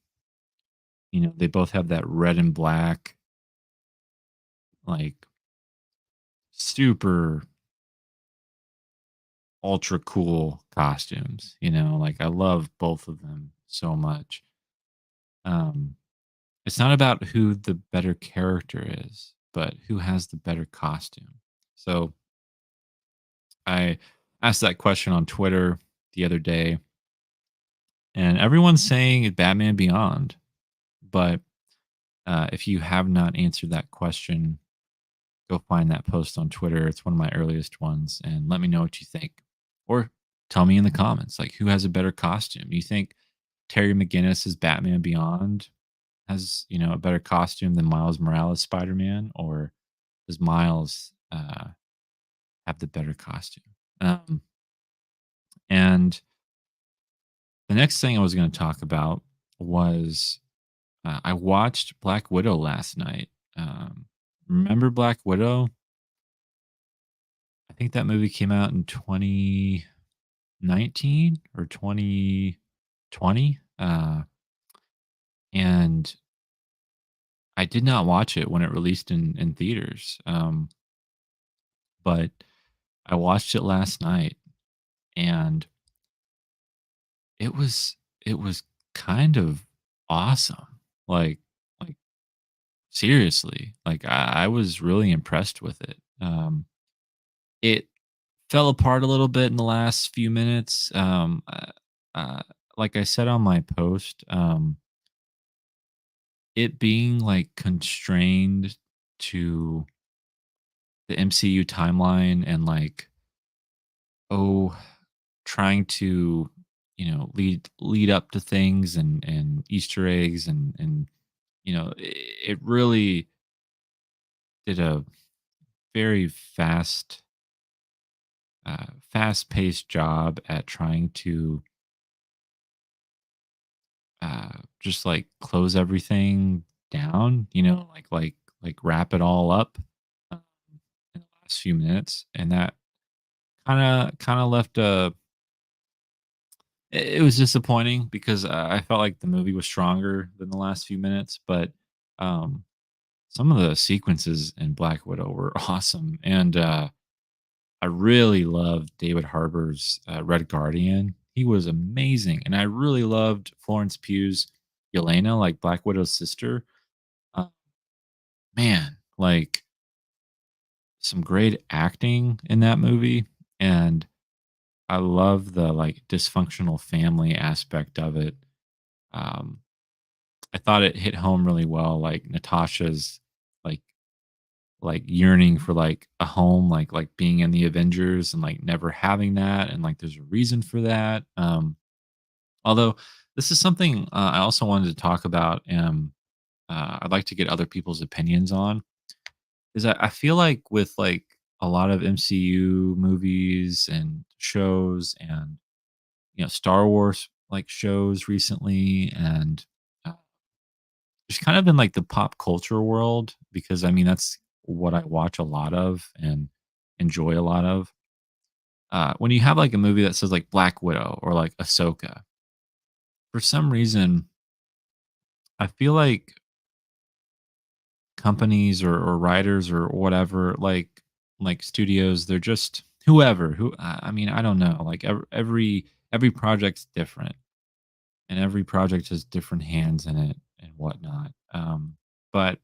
You know, they both have that red and black, like super ultra cool costumes. You know, like I love both of them so much. Um, it's not about who the better character is, but who has the better costume. So I asked that question on Twitter the other day, and everyone's saying Batman Beyond. But if you have not answered that question, go find that post on Twitter. It's one of my earliest ones, and let me know what you think. Or tell me in the comments, like who has a better costume? Do you think Terry McGinnis's Batman Beyond has, you know, a better costume than Miles Morales Spider-Man, or does Miles have the better costume? And the next thing I was going to talk about was I watched Black Widow last night. Remember Black Widow? I think that movie came out in 2019 or 2020. And I did not watch it when it released in theaters. But I watched it last night and it was kind of awesome. Like seriously, like I was really impressed with it. It fell apart a little bit in the last few minutes. Uh, like I said on my post, it being like constrained to the MCU timeline and like oh, trying to lead up to things and Easter eggs and it really did a very fast paced job at trying to just like close everything down, like wrap it all up um, in the last few minutes, and that kind of left it was disappointing because I felt like the movie was stronger than the last few minutes, but um, some of the sequences in Black Widow were awesome, and I really loved David Harbour's Red Guardian. He was amazing, and I really loved Florence Pugh's Yelena, like Black Widow's sister. Uh, Man, like some great acting in that movie, and I love the like dysfunctional family aspect of it. Um, I thought it hit home really well, like Natasha's like yearning for like a home, like being in the Avengers and like never having that, and like there's a reason for that. Although this is something I also wanted to talk about, and I'd like to get other people's opinions on. Is I feel like with like a lot of MCU movies and shows, and Star Wars like shows recently, and uh, just kind of in like the pop culture world, because I mean that's what I watch a lot of and enjoy a lot of. When you have like a movie that says like Black Widow or like Ahsoka, for some reason I feel like companies or writers or whatever, like studios, they're just whoever who I mean I don't know, like every project's different, and every project has different hands in it and whatnot. But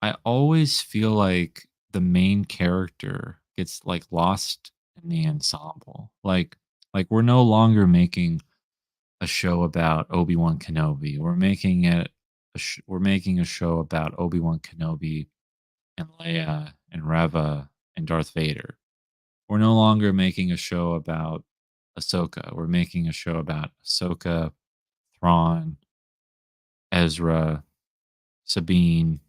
I always feel like the main character gets like lost in the ensemble. Like we're no longer making a show about Obi-Wan Kenobi. We're making a show about Obi-Wan Kenobi and Leia and Reva and Darth Vader. We're no longer making a show about Ahsoka. We're making a show about Ahsoka, Thrawn, Ezra, Sabine.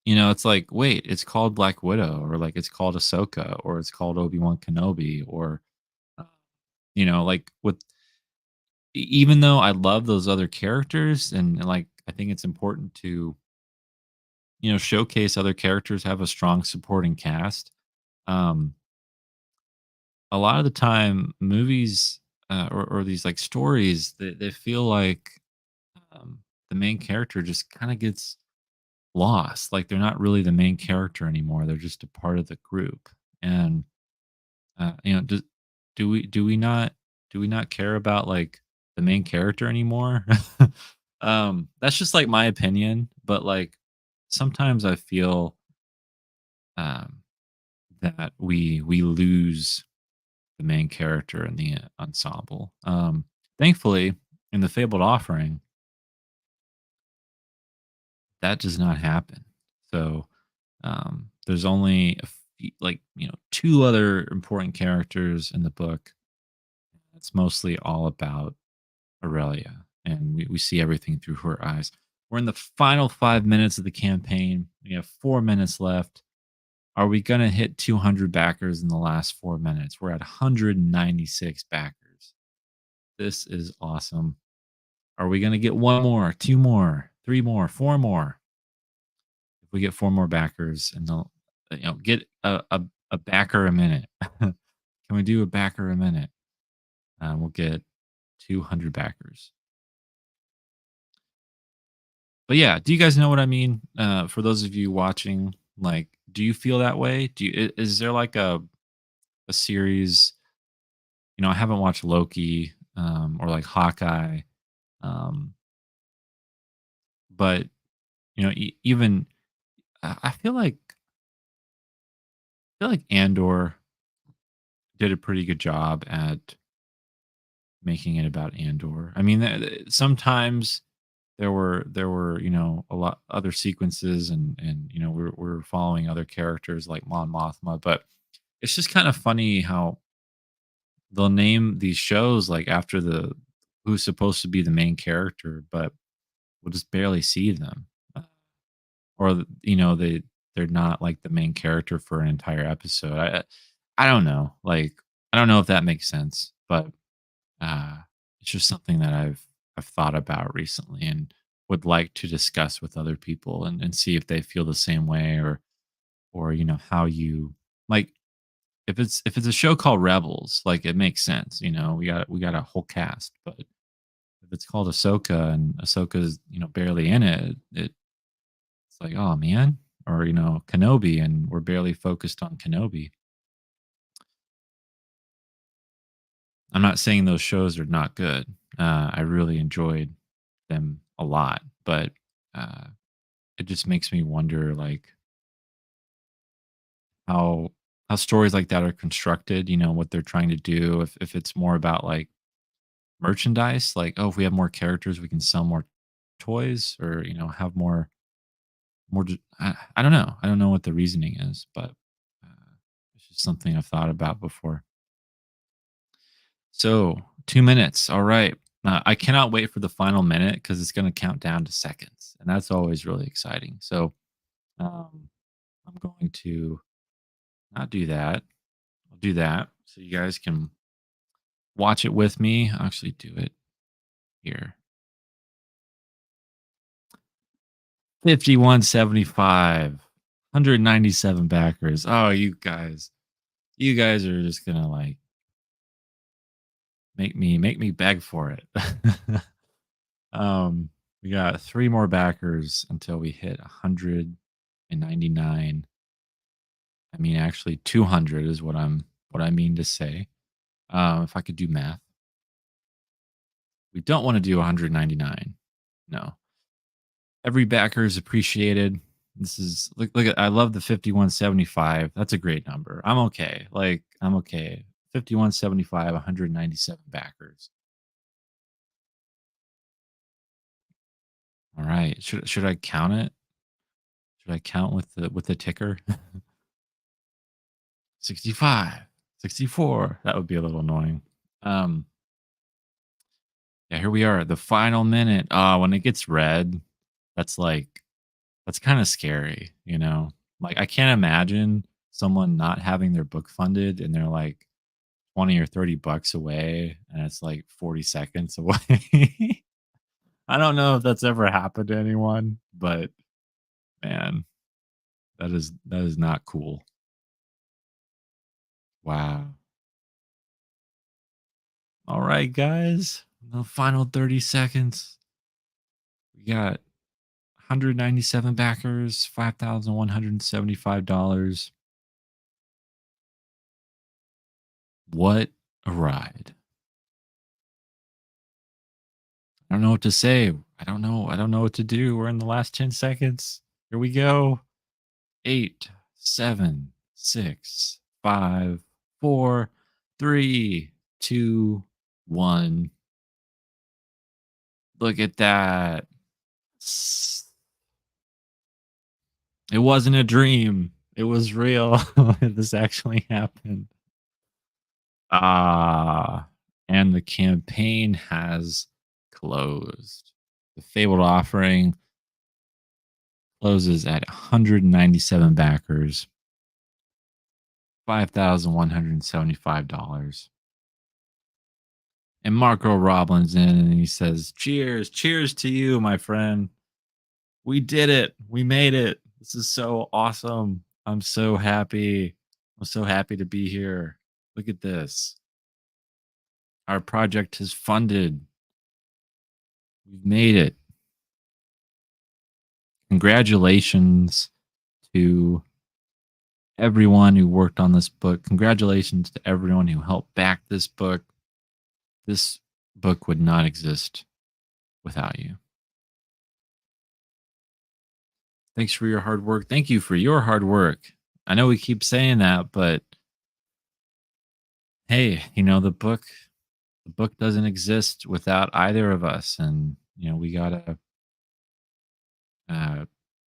It's like, wait, it's called Black Widow, or like it's called Ahsoka, or it's called Obi-Wan Kenobi, or uh, like with even though I love those other characters, and like I think it's important to, showcase other characters, have a strong supporting cast. Um, a lot of the time, movies or these like stories, they feel like the main character just kind of gets lost. Like they're not really the main character anymore. They're just a part of the group. And do we not care about like the main character anymore? That's just like my opinion, but like sometimes I feel um that we lose the main character in the ensemble. Thankfully, in the Fabled offering, that does not happen. So there's only like two other important characters in the book. It's mostly all about Aurelia, and we see everything through her eyes. We're in the final 5 minutes of the campaign. We have 4 minutes left. Are we going to hit 200 backers in the last 4 minutes? We're at 196 backers. This is awesome. Are we going to get one more, two more, three more, four more? If we get four more backers, and they'll, get a backer a minute. Can we do a backer a minute? We'll get 200 backers. But yeah, do you guys know what I mean? For those of you watching, like, do you feel that way? Is there like a series? I haven't watched Loki or like Hawkeye, um, but even I feel like Andor did a pretty good job at making it about Andor. I mean, sometimes there were a lot other sequences, and we're following other characters like Mon Mothma, but it's just kind of funny how they'll name these shows like after the who's supposed to be the main character, but we'll just barely see them, or they're not like the main character for an entire episode. I don't know, like I don't know if that makes sense, but uh, it's just something that I've thought about recently and would like to discuss with other people, and see if they feel the same way, or how you like. if it's a show called Rebels, like it makes sense, we got a whole cast, but if it's called Ahsoka and Ahsoka's, barely in it, it's like, oh man, or Kenobi, and we're barely focused on Kenobi. I'm not saying those shows are not good. I really enjoyed them a lot, but uh, it just makes me wonder, like how how stories like that are constructed. What they're trying to do. If it's more about like merchandise, like, oh, if we have more characters, we can sell more toys, or have I don't know. I don't know what the reasoning is, but it's just something I've thought about before. So 2 minutes. All right. I cannot wait for the final minute because it's going to count down to seconds, and that's always really exciting. So um, I'm going to not do that. I'll do that so you guys can watch it with me. I'll actually do it here. 51.75, 197 backers. Oh, you guys are just gonna like make me beg for it. um, we got three more backers until we hit 199. I mean, actually, 200 is what I mean to say. If I could do math, we don't want to do 199. No, every backer is appreciated. This is look at I love the 51.75. That's a great number. I'm okay. Like I'm okay. 51.75, 197 backers. All right. Should I count it? Should I count with the ticker? 65, 64. That would be a little annoying. Um yeah, here we are. The final minute. When it gets red, that's like that's kind of scary. Like I can't imagine someone not having their book funded and they're like 20 or 30 bucks away and it's like 40 seconds away. I don't know if that's ever happened to anyone, but man, that is not cool. Wow. All right, guys. The final 30 seconds. We got 197 backers, $5,175. What a ride. I don't know what to say. I don't know. I don't know what to do. We're in the last 10 seconds. Here we go. Eight, seven, six, five, four, three, two, one. Look at that. It wasn't a dream. It was real. This actually happened. Ah, and the campaign has closed. The Fabled offering closes at 197 backers, $5,175. And Marco Roblin's in and he says, cheers, cheers to you, my friend. We did it. We made it. This is so awesome. I'm so happy. I'm so happy to be here. Look at this. Our project is funded. We've made it. Congratulations to everyone who worked on this book. Congratulations to everyone who helped back this book. This book would not exist without you. Thanks for your hard work. Thank you for your hard work. I know we keep saying that, but hey, the book doesn't exist without either of us, and we gotta. Uh,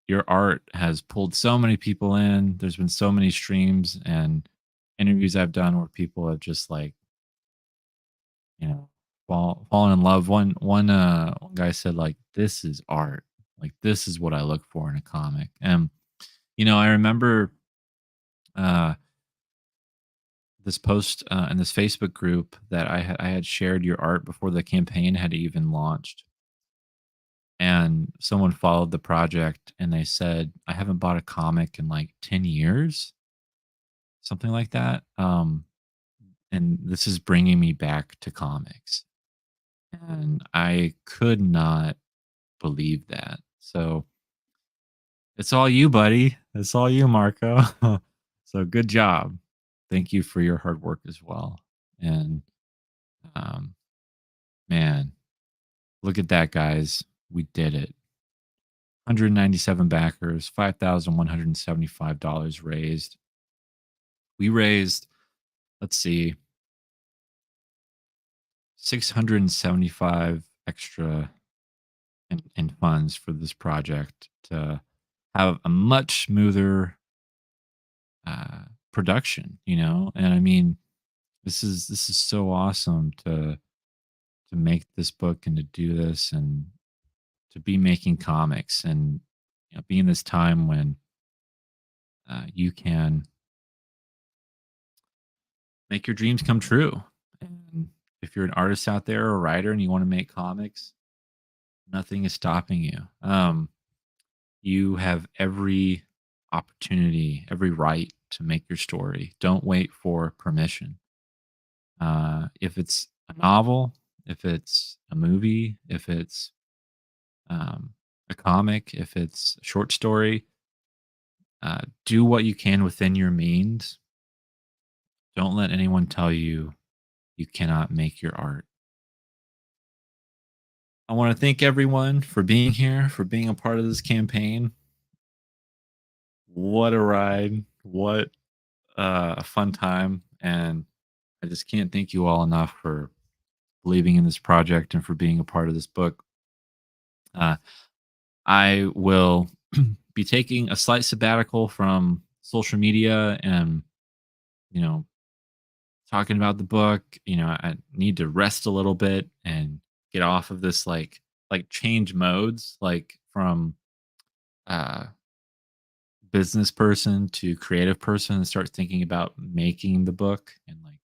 your art has pulled so many people in. There's been so many streams and interviews I've done where people have just like you know fallen in love. One guy said like, "This is art. Like this is what I look for in a comic." And I remember uh, this post in this Facebook group that I had shared your art before the campaign had even launched, and someone followed the project and they said, "I haven't bought a comic in like 10 years." something like that. And this is bringing me back to comics, and I could not believe that. So it's all you, buddy. It's all you, Marco. So good job. Thank you for your hard work as well. And um, man, look at that, guys. We did it. 197 backers, $5,175 raised. We raised, let's see, 675 extra in funds for this project to have a much smoother uh, production, you know? And I mean, this is so awesome to make this book and to do this and to be making comics and be in this time when you can make your dreams come true. And if you're an artist out there or a writer and you want to make comics, nothing is stopping you. You have every opportunity, every right to make your story. Don't wait for permission. If it's a novel, if it's a movie, if it's um, a comic, if it's a short story, do what you can within your means. Don't let anyone tell you you cannot make your art. I want to thank everyone for being here, for being a part of this campaign. What a ride. What a fun time. And I just can't thank you all enough for believing in this project and for being a part of this book. Uh, I will be taking a slight sabbatical from social media and, you know, talking about the book. I need to rest a little bit and get off of this like change modes, like from uh business person to creative person and start thinking about making the book and like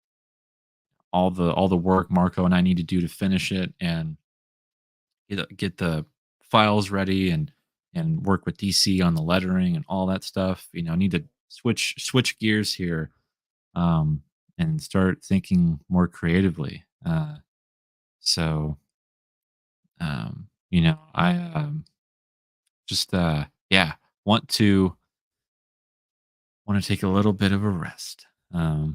all the work Marco and I need to do to finish it and get the files ready and work with DC on the lettering and all that stuff. I need to switch gears here and start thinking more creatively. So I just yeah, want to take a little bit of a rest. That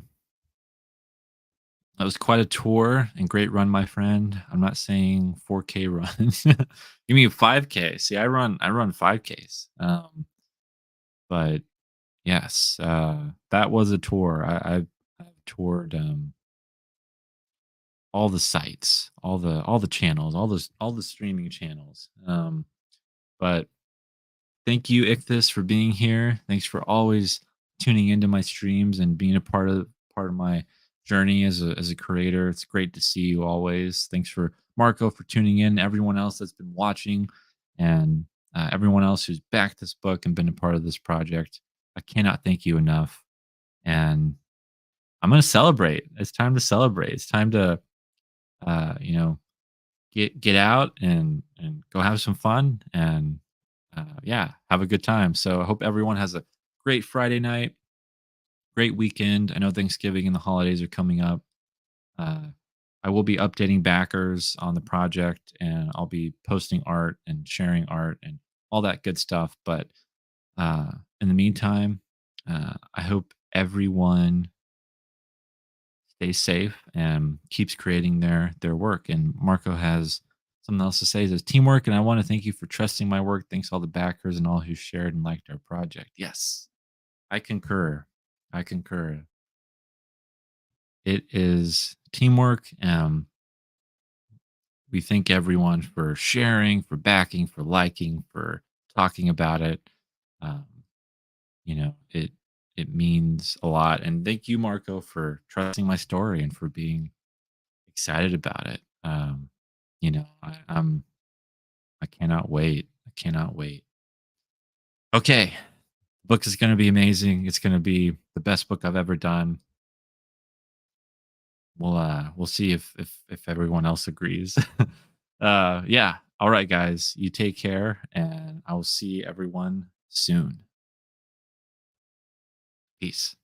was quite a tour and great run, my friend. I'm not saying 4K run. Give me a 5K. See, I run 5Ks. But yes, that was a tour. I've toured all the sites, all the channels, all the streaming channels. But thank you, Ichthus, for being here. Thanks for always tuning into my streams and being a part of my journey as a creator. It's great to see you always. Thanks for Marco for tuning in. Everyone else that's been watching, and everyone else who's backed this book and been a part of this project. I cannot thank you enough. And I'm gonna celebrate. It's time to celebrate. It's time to uh, you know get out and go have some fun and yeah, have a good time. So I hope everyone has a great Friday night, great weekend. I know Thanksgiving and the holidays are coming up. Uh, I will be updating backers on the project and I'll be posting art and sharing art and all that good stuff. But in the meantime, I hope everyone stays safe and keeps creating their work. And Marco has something else to say. He says teamwork, and I want to thank you for trusting my work. Thanks all the backers and all who shared and liked our project. Yes, I concur. I concur. It is teamwork. We thank everyone for sharing, for backing, for liking, for talking about it. Um, it means a lot. And thank you, Marco, for trusting my story and for being excited about it. I cannot wait. I cannot wait. Okay, book is going to be amazing. It's going to be the best book I've ever done. We'll see if everyone else agrees. Yeah. All right, guys. You take care, and I will see everyone soon. Peace.